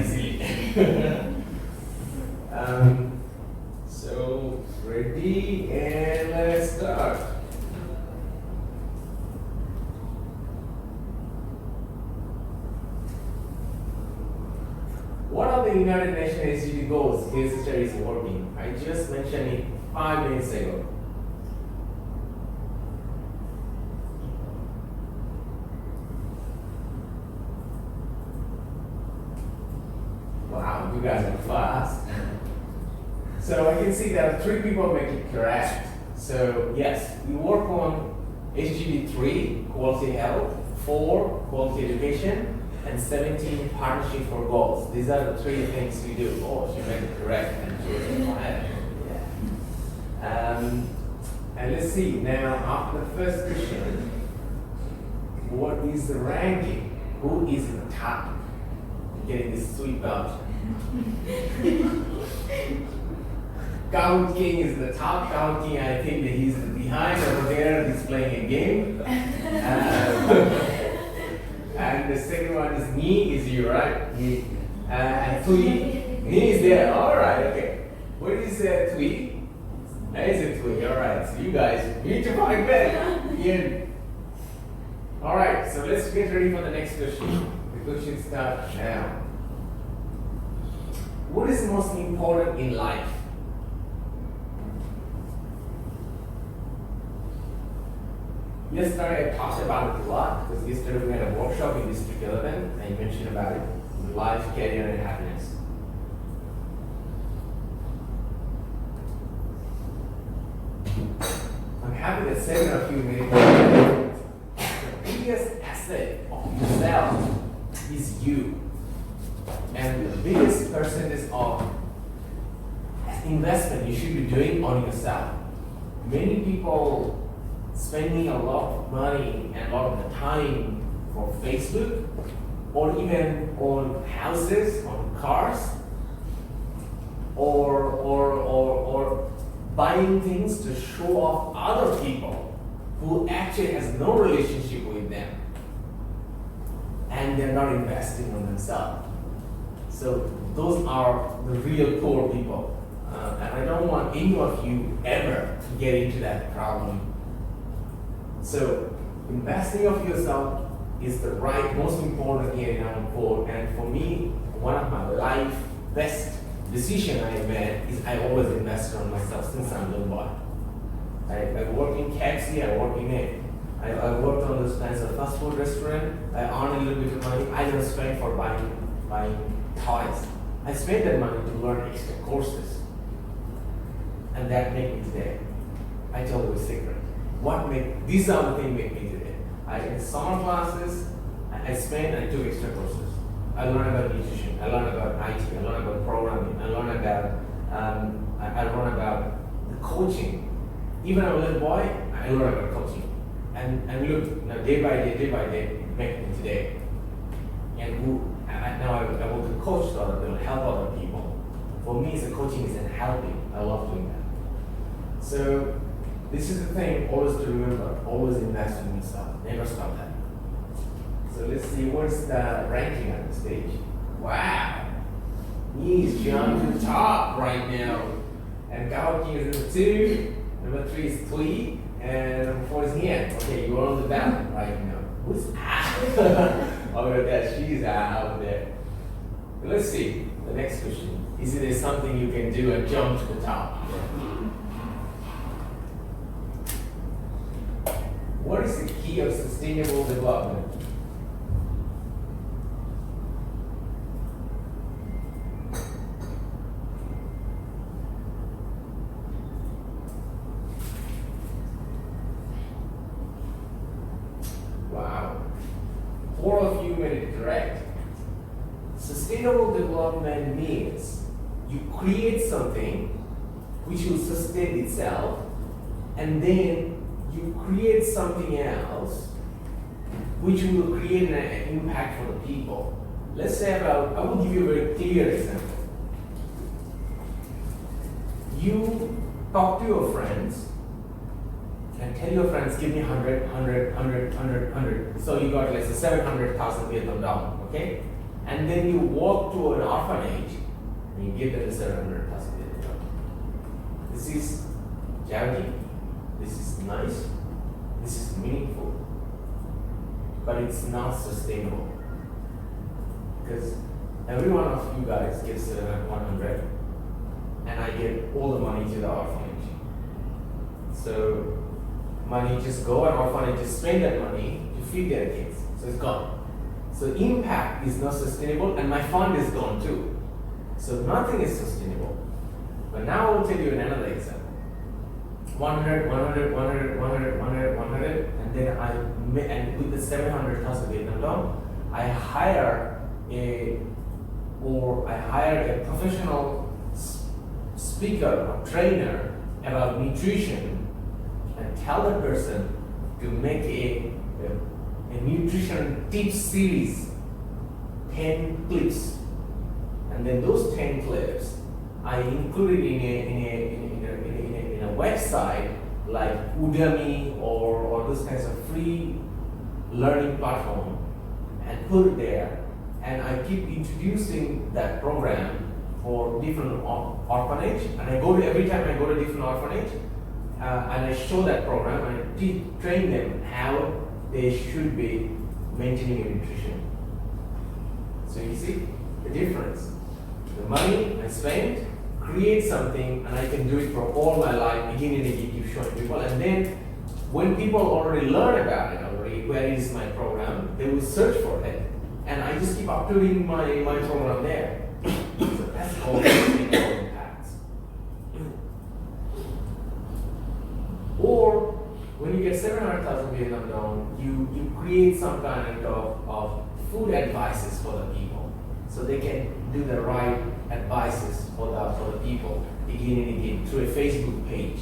easily. So ready, and let's start. One of the United Nations SDG goals VSHR is working. I just mentioned it 5 minutes ago. Wow, you guys are fast. So I can see that 3 people make it correct. So yes, we work on SDG 3, quality health, 4, quality education, and 17, partnership for goals. These are the 3 things we do. Oh, she made it correct. And and let's see, now after the first question, what is the ranking? Who is the top? Getting this sweet belt. Count King is the top. Count King, I think that he's behind over there. He's playing a game. And the second one is me, is you, right? Me. And Tui. Me is there. All right, okay. Where is Tui? That is a Tui. All right. So you guys need to find better. Yeah. All right. So let's get ready for the next question. The question starts now. What is most important in life? Yesterday I talked about it a lot because yesterday we had a workshop in District 11 and I mentioned about it, life, career, and happiness. I'm happy that 7 of you made it. The biggest asset of yourself is you. And the biggest percentage of investment you should be doing on yourself. Many people spending a lot of money and a lot of the time for Facebook or even on houses, on cars, or buying things to show off other people who actually has no relationship with them and they're not investing on themselves. So those are the real poor people. And I don't want any of you ever to get into that problem. So investing of yourself is the right, most important here in our goal. And for me, one of my life best decision I made is I always invested on myself since I'm a little boy. I work in KFC, I work in it. I worked on those kinds of fast food restaurant. I earn a little bit of money. I don't spend for buying toys. I spend that money to learn extra courses. And that made me today. I told you a secret. These are the things make me today. In summer classes, I took extra courses. I learned about nutrition, I learned about IT, I learned about programming, I learned about the coaching. Even as a little boy, I learned about coaching. And look, now day by day, it made me today. And now I want to coach other people, help other people. For me, coaching is helping. I love doing that. So this is the thing, always to remember, always invest in yourself, never stop that. So let's see, what's the ranking on the stage? Wow, he's jumped to the top right now. And Kawaki is number 2, number 3 is Tui, and number 4 is Hian. Okay, you're on the ballot right now. Who's out? Oh, look at that, she's out there. Let's see, the next question. Is there something you can do and jump to the top? What is the key of sustainable development? Wow. 4 of you made it correct. Sustainable development means you create something which will sustain itself, and then you create something else which will create an impact for the people. Let's say I will give you a very clear example. You talk to your friends and tell your friends, give me 100. So you got, let's say, 700,000 Vietnam dollar, okay? and then you walk to an orphanage and you give them 700 plus. This is charity. This is nice. This is meaningful. But it's not sustainable. Because every one of you guys gets 100, and I give all the money to the orphanage. So money just go and orphanage just spend that money to feed their kids. So it's gone. So impact is not sustainable, and my fund is gone too. So nothing is sustainable. But now I will tell you another example. 100, 100, 100, 100, 100, 100, and then and with the 700,000 Vietnam dong, I hire a professional speaker or trainer about nutrition and tell the person to make a nutrition tips series, 10 clips, and then those 10 clips I included in a website like Udemy or those kinds of free learning platform, and put it there, and I keep introducing that program for different orphanage, and I go to every time I go to different orphanage, and I show that program and I train them how they should be maintaining their nutrition. So you see the difference. The money I spend, create something, and I can do it for all my life, again and again, keep showing people. And then when people already learn about it already, where is my program, they will search for it. And I just keep uploading my program there. So that's all sustainable impacts. Or when you get 700,000 Vietnam dong, you create some kind of food advices for the people, so they can do the right advices for the people again and again through a Facebook page.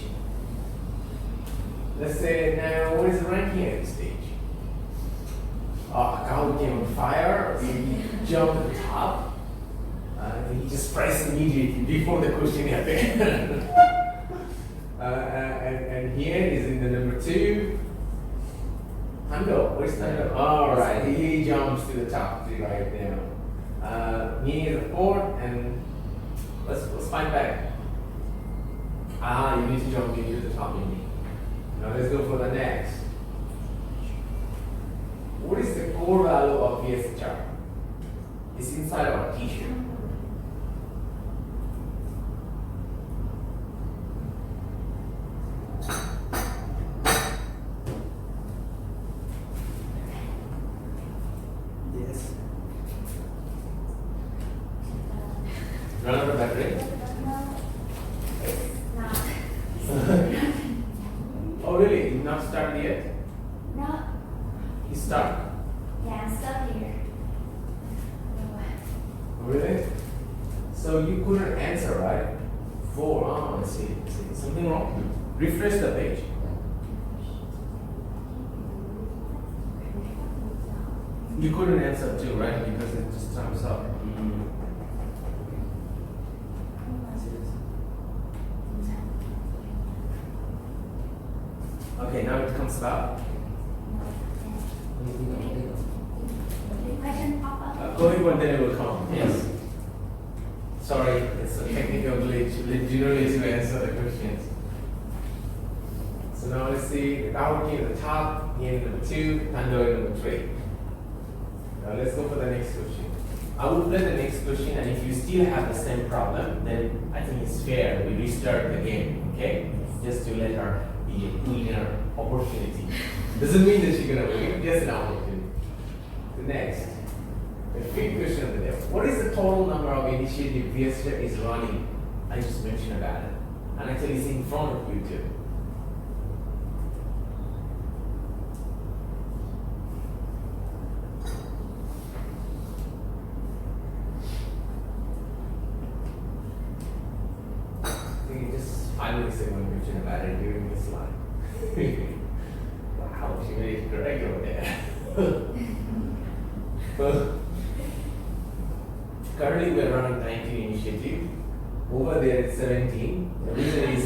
Let's say now, what is the ranking at this stage? A cow came on fire, so he jumped to the top, and he just pressed immediately before the question happened. And here is in the number 2. Tando, where's Tando? All right, he jumps to the top right now. Me is the 4th, and let's find back. You need to jump into the top in me. Now let's go for the next. What is the core value of VSHR? It's inside our t-shirt. Yes. Run out of battery? Oh really? You've not started yet? No. You stuck? Yeah, I'm stuck here. Really? So you couldn't answer, right? 4. Oh, I see. Something wrong? Refresh the page. You couldn't answer too, right? Because it just times up. Okay, now it comes back. Question pop up. Going one, then it will come. Yes. Sorry, it's a technical glitch. Generally to answer the questions. So now let's see. Now we at the top, here number 2, Tando number 3. Now let's go for the next question. I will play the next question, and if you still have the same problem, then I think it's fair we restart the game, okay? Just to let her be a winner opportunity. Doesn't mean that she's gonna win, just an opportunity. The next, the 5th question of the day. What is the total number of initiative VSHR is running? I just mentioned about it. And actually it's in front of you too. I think just 5 minutes ago I mentioned about it during this slide. Wow, she made it correct over there. Currently we're running 19 initiative. Over there it's 17. The reason is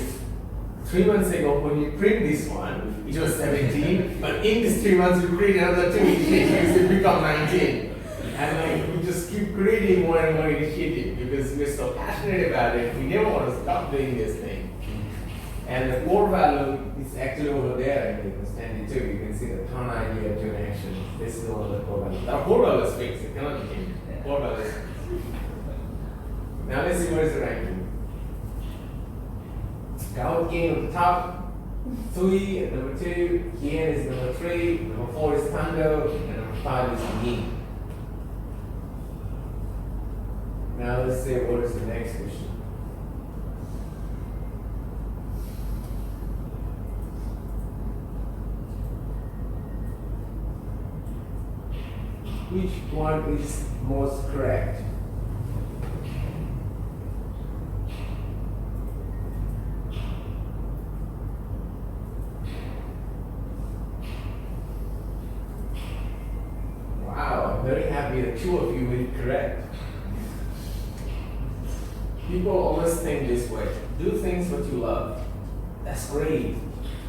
3 months ago when you print this one, it was 17, but in these 3 months you print another 2 initiatives, it become 19. And like we just keep creating more and more initiative because we're so passionate about it. We never want to stop doing this thing. And the core value is actually over there in the standing too. You can see the turn idea to an action. This is one of the core values. Our core value is fixed. It cannot be changed. Core value is fixed. Now let's see what is the ranking. Gout King on the top, Tui at number 2, Hien is number 3, number 4 is Tando, and number 5 is Me. Now let's see what is the next question. Which one is most correct? Wow, I'm very happy that 2 of you will correct. People always think this way. Do things what you love. That's great.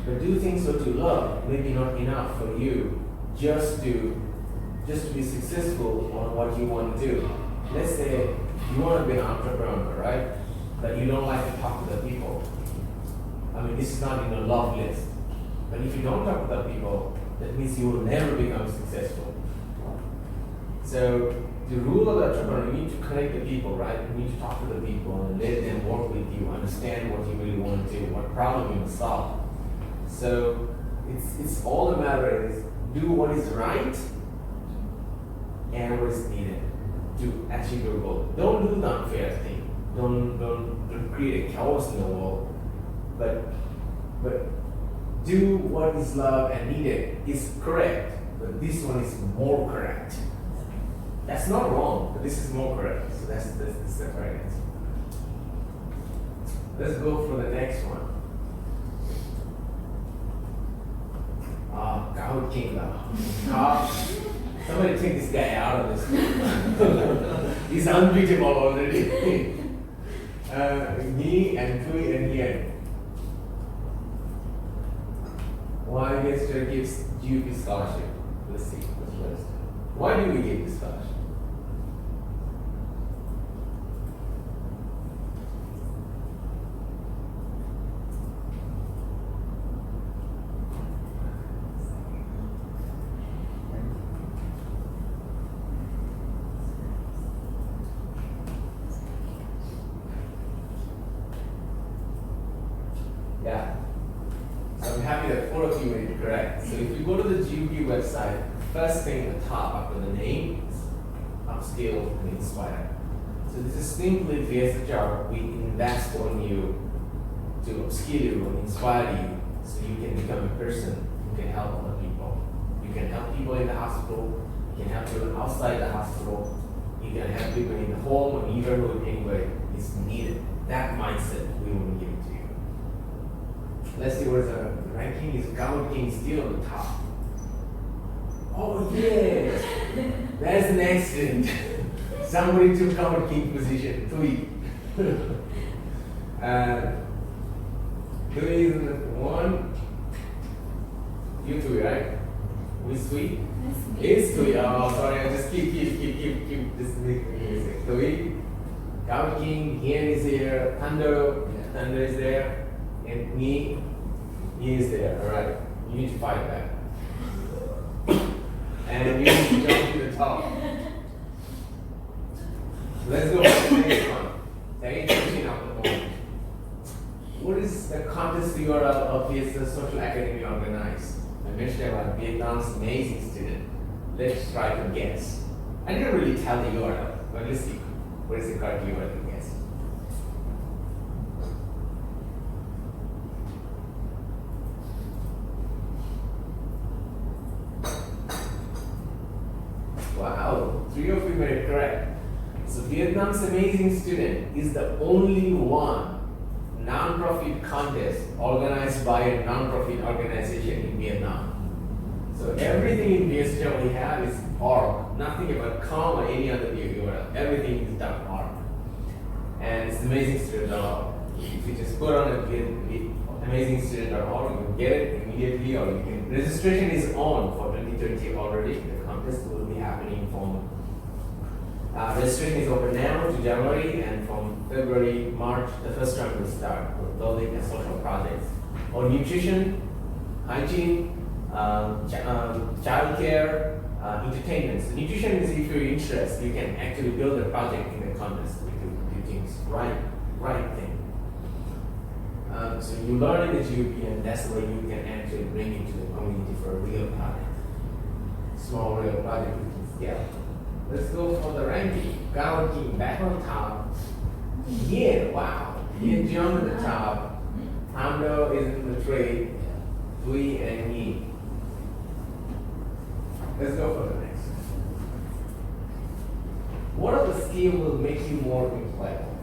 But do things what you love maybe not enough for you just to be successful on what you want to do. Let's say you want to be an entrepreneur, right? But you don't like to talk to the people. I mean, this is not in a love list. But if you don't talk to the people, that means you will never become successful. So the rule of the entrepreneur, you need to connect the people, right? You need to talk to the people and let them work with you, understand what you really want to do, what problem you must solve. So it's all the matter is do what is right and what is needed to achieve your goal. Don't do the unfair thing. Don't create a chaos in the world. But do what is love and needed is correct, but this one is more correct. That's not wrong, but this is more correct. So that's the correct answer. Let's go for the next one. Gout King now. Somebody take this guy out of this. He's unbeatable already. Me and Tui and Hien. Why VSHR gives GUP scholarship? Let's see. Why do we give this scholarship? Yeah. So I'm happy that 4 of you made it correct. So if you go to the GUP website, first thing at the top after the name is Upskill and Inspire. So this is simply VSHR. We invest on you to upskill you and inspire you so you can become a person who can help other people. You can help people in the hospital, you can help people outside the hospital, you can help people in the home or neighborhood anywhere it's needed. That mindset we want to give it to you. Let's see what is the ranking is. Gout King still on the top. Oh yes, that's an accident. Somebody took Gout King position. Tui. Tui is in the 1. You Tui, right? Who's Tui? It's Tui. Oh, sorry. I just keep this making Tui. Gout King. Hien is here. Thunder is there. And me, he is there, alright? You need to fight back. And you need to jump to the top. Let's go to the next one. Second question of the moment. What is the contest URL of this social academy organized? I mentioned about Vietnam's amazing student. Let's try to guess. I didn't really tell the URL, but let's see. What is the correct URL to guess? Wow, 3 of you made it correct. So Vietnam's Amazing Student is the only one non-profit contest organized by a non-profit organization in Vietnam. So everything in VSHR we have is org, nothing about com or any other URL. Everything is .org. And it's amazingstudent.org. If you just put on amazingstudent.org, you can get it immediately, or you can. Registration is on for 2020 already. The contest will be happening from Registration is open now to January, and from February, March, the first term will start for building and social projects. Or nutrition, hygiene, child care, entertainment. So nutrition is if you're interested, you can actually build a project in the contest if you think it's right thing. So you learn in the GUP, and that's where you can actually bring it to the community for a real project. Small real project we can scale. Let's go for the ranking. Gawaki back on top. Yeah, wow. Yeah, jump at the top. Pando is in the trade. We and me. Let's go for the next. What are the skills will make you more employable?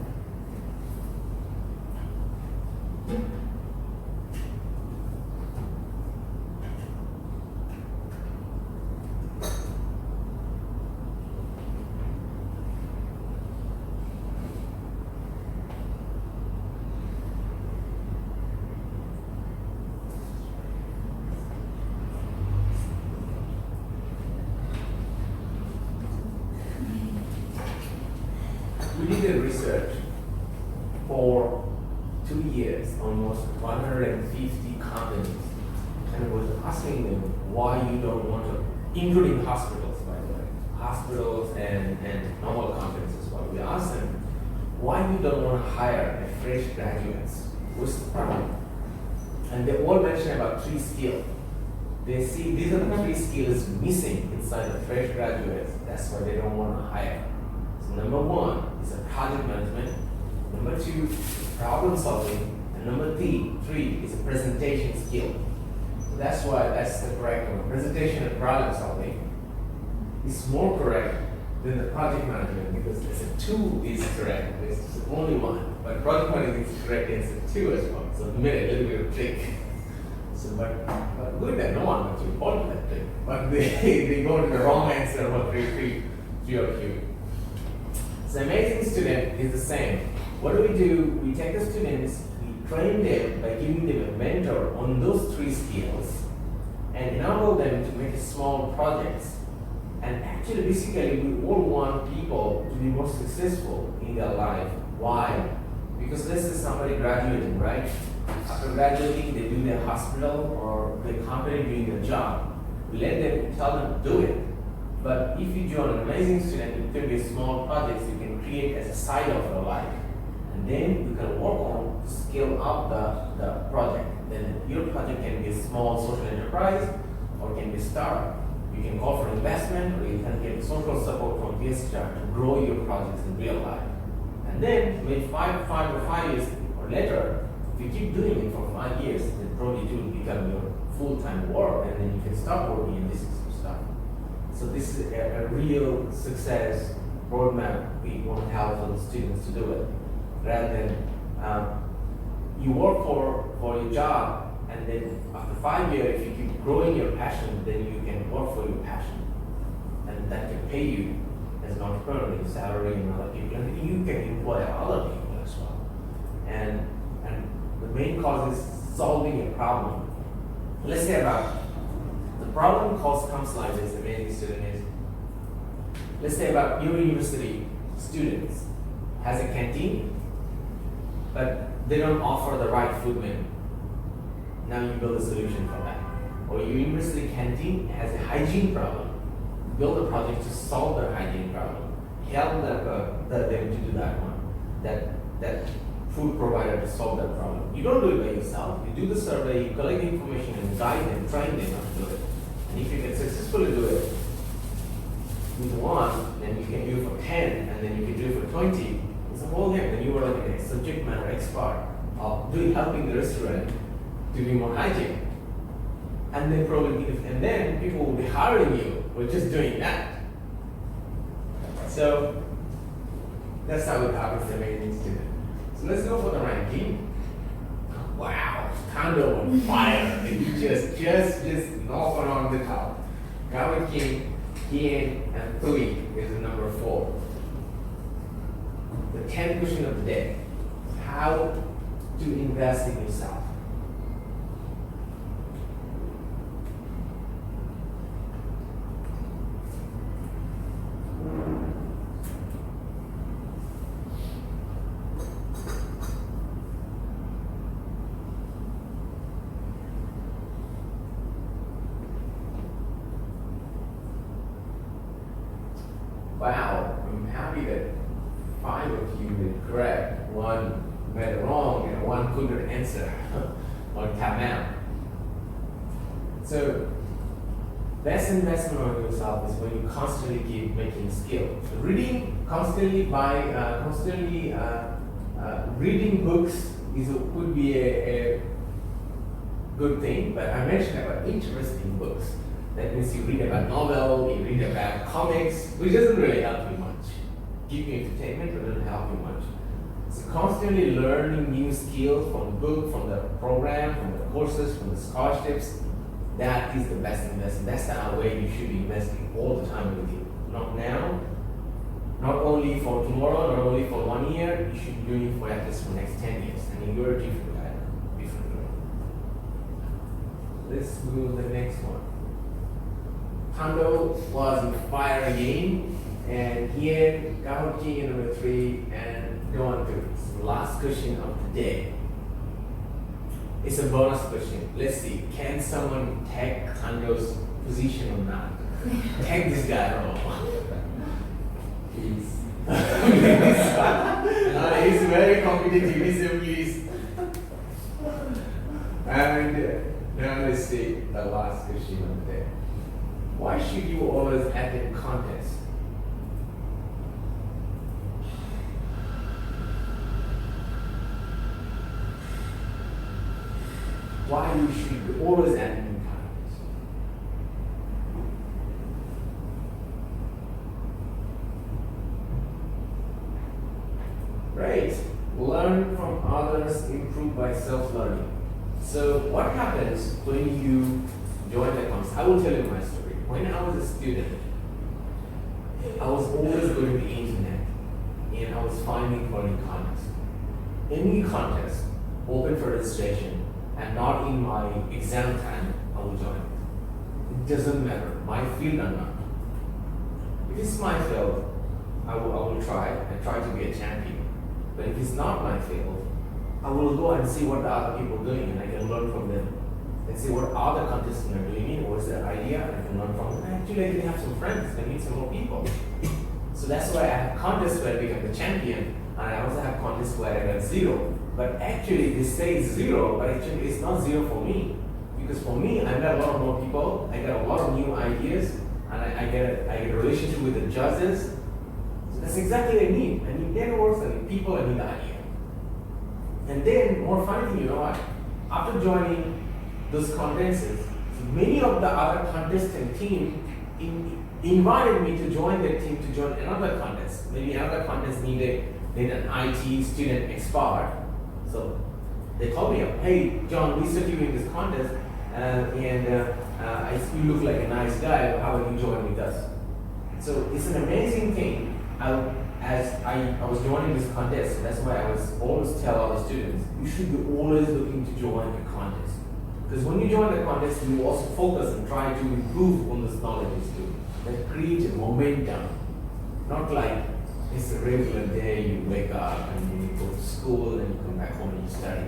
We did a research for 2 years, almost 150 companies, and was asking them why you don't want to, including hospitals, by the way, hospitals and normal companies as well. We asked them why you don't want to hire a fresh graduates. What's the problem? And they all mentioned about 3 skills. They see these are the 3 skills missing inside the fresh graduates. That's why they don't want to hire. Number 1 is a project management. Number 2 is problem solving. And number 3 is a presentation skill. So that's why that's the correct one. Presentation and problem solving is more correct than the project management because it's a 2 is correct. It's only 1. But project management is correct, it's a 2 as well. So it made a little bit of trick. So but good that no one wants to report that trick. But they go to the wrong answer for 3 or Q. The amazing student is the same. What do? We take the students, we train them by giving them a mentor on those 3 skills and enable them to make small projects. And actually, basically, we all want people to be more successful in their life. Why? Because let's say somebody graduating, right? After graduating, they do their hospital or the company doing their job. We let them, tell them to do it. But if you join an amazing student, it can be small projects you can create as a side of your life. And then you can work on to scale up the project. Then your project can be a small social enterprise or can be a startup. You can call for investment or you can get social support from VSHR to grow your projects in real life. And then maybe 5 years or later, if you keep doing it for 5 years, then probably it will become your full-time work and then you can start working in this stuff. So this is a real success roadmap we want to help for the students to do it. Rather than you work for your job and then after 5 years, if you keep growing your passion, then you can work for your passion. And that can pay you as an entrepreneur, your salary and other people. And you can employ other people as well. And the main cause is solving a problem. Let's say about the problem comes like this, amazing student is, let's say about your university students has a canteen, but they don't offer the right food menu. Now you build a solution for that. Or your university canteen has a hygiene problem. Build a project to solve their hygiene problem. Help them to do that one. That food provider to solve that problem. You don't do it by yourself. You do the survey, you collect the information and guide them, train them how to do it. And if you can successfully do it with 1, then you can do it for 10, and then you can do it for 20. It's a whole game. Then you are like a subject matter expert of helping the restaurant to be more hygienic. And then people will be hiring you for just doing that. So that's how it happens to amazing student. So let's go for the ranking. Wow, Kondo on fire. You just knocking on the top. Gawak King, Ian, and Tui is the number 4. The 10th question of the day. How to invest in yourself. wow, I'm happy that 5 of you did correct, 1 went wrong, and 1 couldn't answer on Camel. So, best investment on yourself is when you constantly keep making skill. Reading constantly reading books could be a good thing, but I mentioned about interesting books. That means you read about novel, you read about comics, which doesn't really help you much. Give you entertainment, but doesn't help you much. So constantly learning new skills from the book, from the program, from the courses, from the scholarships, that is the best investment. That's the way you should be investing all the time with you. Not now, not only for tomorrow, not only for 1 year, you should be doing it for at least for the next 10 years. I mean, you're a different guy, different girl. Let's go to the next one. Tando was in fire again, and here, Gahoji in number 3, and go on to the last question of the day. It's a bonus question. Let's see, can someone take Tando's position or not? Take this guy or not? Please. He's very competitive, he's a please. And now let's see the last question of the day. Why should you always attend contests? Why you should always attend contests? Right. Learn from others, improve by self-learning. So what happens when you join the contest? I will tell you my story. When I was a student, I was always going to the internet and I was finding for any contest. Any contest open for registration and not in my exam time, I will join it. It doesn't matter, my field or not. If it's my field, I will try and try to be a champion. But if it's not my field, I will go and see what the other people are doing and I can learn from them. And see what other contestants are doing, what's their idea, and I can learn from them. Actually, I can have some friends and meet some more people. So that's why I have contests where I become the champion, and I also have contests where I got 0. But actually, they say it's 0, but actually it's not 0 for me. Because for me, I met a lot of more people, I get a lot of new ideas, and I get a relationship with the judges. So that's exactly what I need. I need networks, I need people, I need the idea. And then, more funny thing, you know what? After joining those contests, many of the other contestant team invited me to join their team to join another contest. Maybe another contest needed an IT student expert. So they called me up, hey John, we said you in this contest you look like a nice guy, how about you join with us? So it's an amazing thing. As I was joining this contest, that's why I was always tell all the students, you should be always looking to join a contest. Because when you join the contest, you also focus and try to improve on those knowledges too. That creates a momentum. Not like it's a regular day, you wake up and you go to school and you come back home and you study.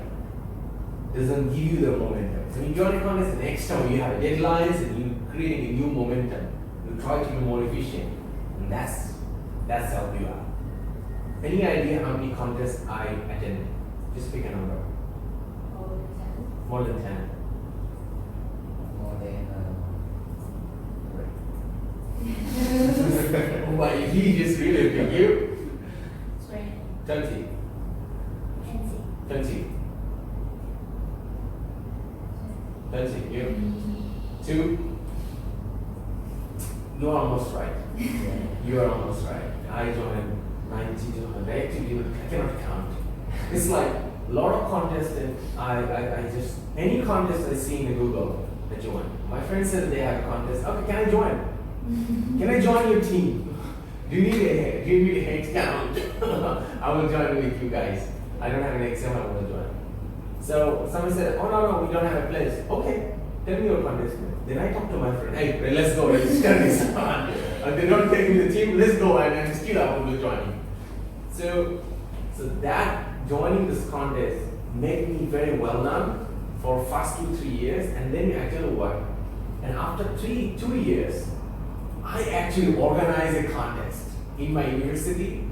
It doesn't give you the momentum. So when you join a contest, the next time you have deadlines and you create a new momentum. You try to be more efficient. And that's help you out. Any idea how many contests I attended? Just pick a number. More than 10. More than Why he just really big you? 20. 20. 20. You? 2. You are almost right. You are almost right. I joined 90 to 100. Actually, I cannot count. It's like a lot of contests, and I just, any contest I see in the Google, I join. My friend said they have a contest. Okay, can I join? Can I join your team? Do you need a head count? I will join with you guys. I don't have an exam, I will join. So someone said, oh no, we don't have a place. Okay, tell me your contest. Then I talk to my friend, hey, let's go, register this one. They don't take me the team, let's go, and still I will join. So that joining this contest made me very well known for first 2-3 years, and then I tell you what, and after 2 years, I actually organized a contest. in my university,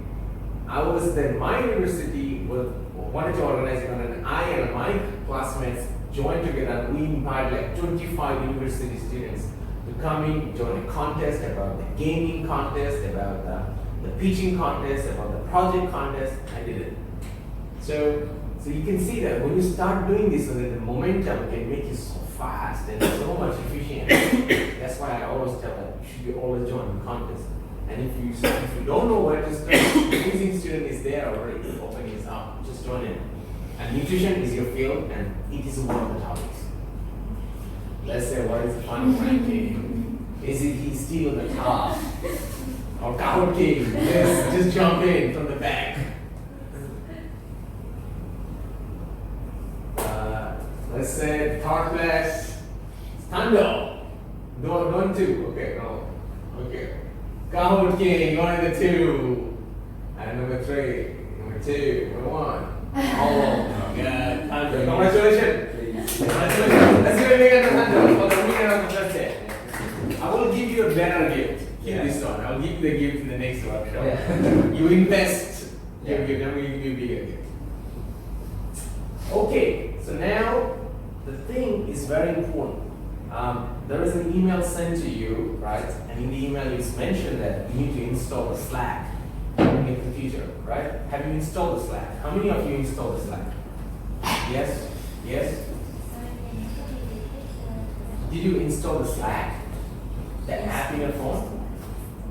my university wanted to organize it, and I and my classmates joined together. We invited like 25 university students to come in, join a contest about the gaming contest, about the pitching contest, about the project contest. I did it. So you can see that when you start doing this, the momentum can make you so fast and so much efficient. That's why I always tell them you should always join the contest. And if you don't know where to start, the amazing student is there already. Opening is up. Just join in. And nutrition is your field, and it is one of the topics. Let's say what is the final ranking? Is it he's still in the top? Or Coward King? Yes, just jump in from the back. Let's say third place, Stando. Don't two. Okay, no. Okay. Coward King, one and the two. And number three, number two, number one. Oh my God. Stando. Congratulations. Congratulations. Let's give a big hand to Stando for the winner of the first day. I will give you a better gift. Keep this one. I'll give you the gift in the next workshop. Yeah. You invest. Then we give you a bigger gift. Okay, so now the thing is very important. There is an email sent to you, right? And in the email it's mentioned that you need to install the Slack in your computer, right? Have you installed the Slack? How many of you installed the Slack? Yes? Yes? Did you install the Slack? The app in your phone?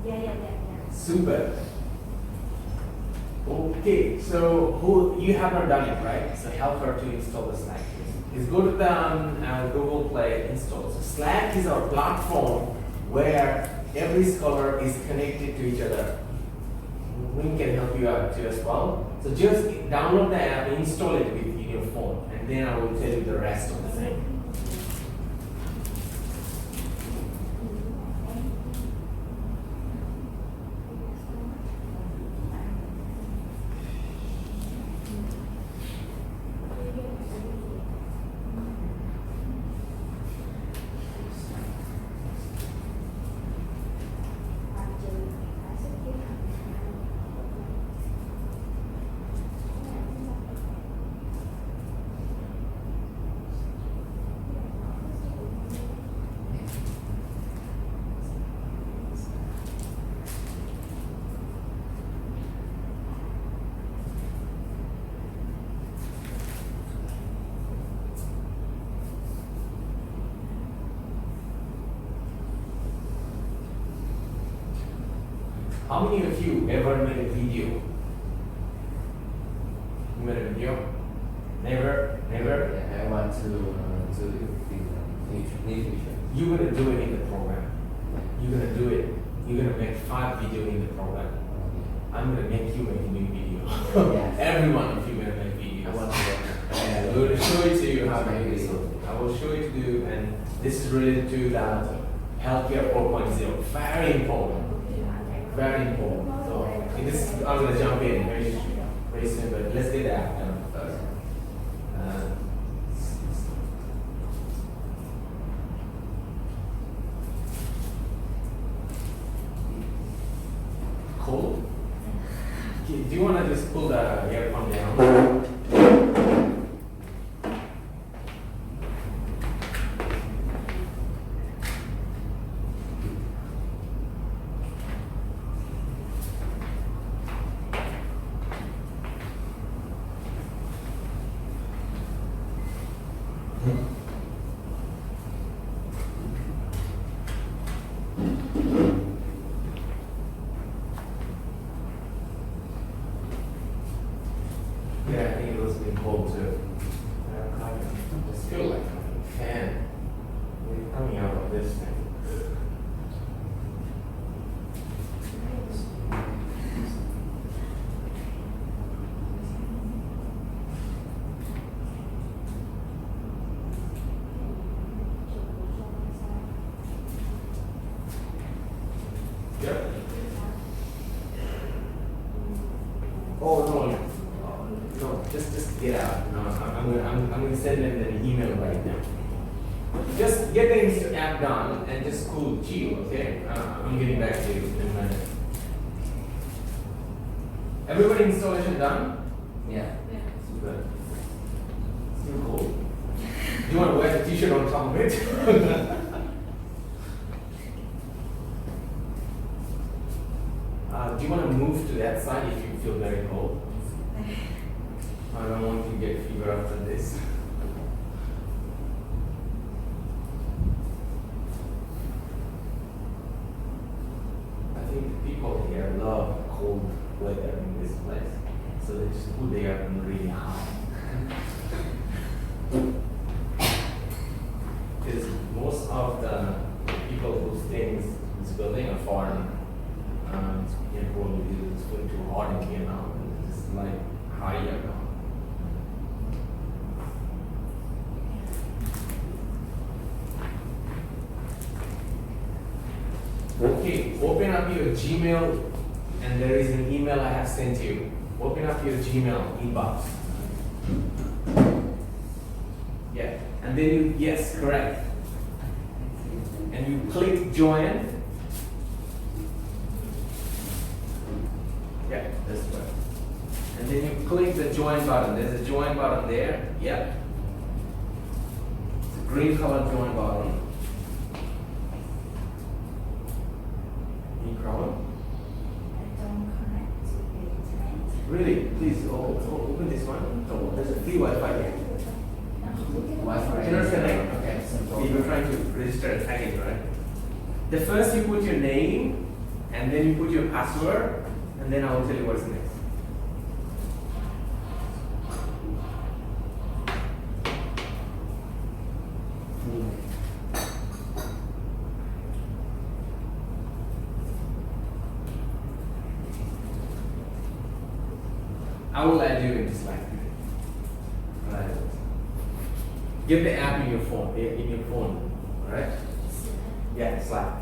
Yeah. Super. Okay, so you have not done it, right? So help her to install the Slack. Is go to the Google Play, install. So Slack is our platform where every scholar is connected to each other. We can help you out too as well. So just download the app, install it in your phone, and then I will tell you the rest of the thing. How many of you ever made a video? You made a video? Never? Yeah, I want to do nutrition. You're gonna do it in the program. You're gonna do it. You're gonna make 5 videos in the program. I'm gonna make you make a new video. Yes. Every one of you gonna make videos. I want to And I'm going to show it to you how to do this. I will show it to you, and this is related to the healthcare 4.0. Very important. Very important. So this, I'm going to jump in very soon, but let's get the app done first. Cold? Do you want to just pull the earphone down? Yeah, I think it was been cold too. I just feel like I'm a fan. We're coming out of this thing. Yep. Oh no. No, just get out. No, I'm gonna send them an email right now. Just get the app done and just cool, chill, okay? I'm getting back to you in a minute. Everybody installation done? Yeah. Good. Still cool. Do you want to wear the t-shirt on top of it? Do you want to move to that side if you feel very cold? I don't want you to get fever after this. I think people here love cold weather in this place, so they just put the aircon really high. Because most of the people who stay in this building are foreign. Can't probably do it's going too hot in here now. It's like higher now. Okay, open up your Gmail, and there is an email I have sent you. Open up your Gmail inbox. Yeah, and then you, yes, correct. And you click join. Yeah, that's right. And then you click the join button. There's a join button there. Yeah. It's a green color join button. Any problem? I don't connect to the internet. Really? Please open this one. Oh, there's a free Wi-Fi here. Wi-Fi. Cannot connect. Okay. You're trying to register a package, right? The first you put your name, and then you put your password, and then I will tell you what's next. I will add you into Slack. Right. Get the app in your phone. In your phone. Alright? Yeah, Slack.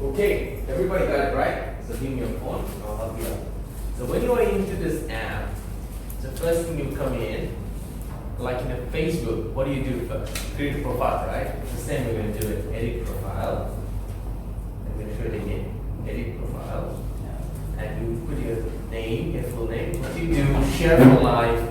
Okay, everybody got it right? So give me your phone, I'll help you out. So when you are into this app, the first thing you come in, like in a Facebook, what do you do first? Create a profile, right? It's the same we're going to do it. Edit profile. I'm going to show it again. Edit profile. And you put your name, your full name. What you do, share for live,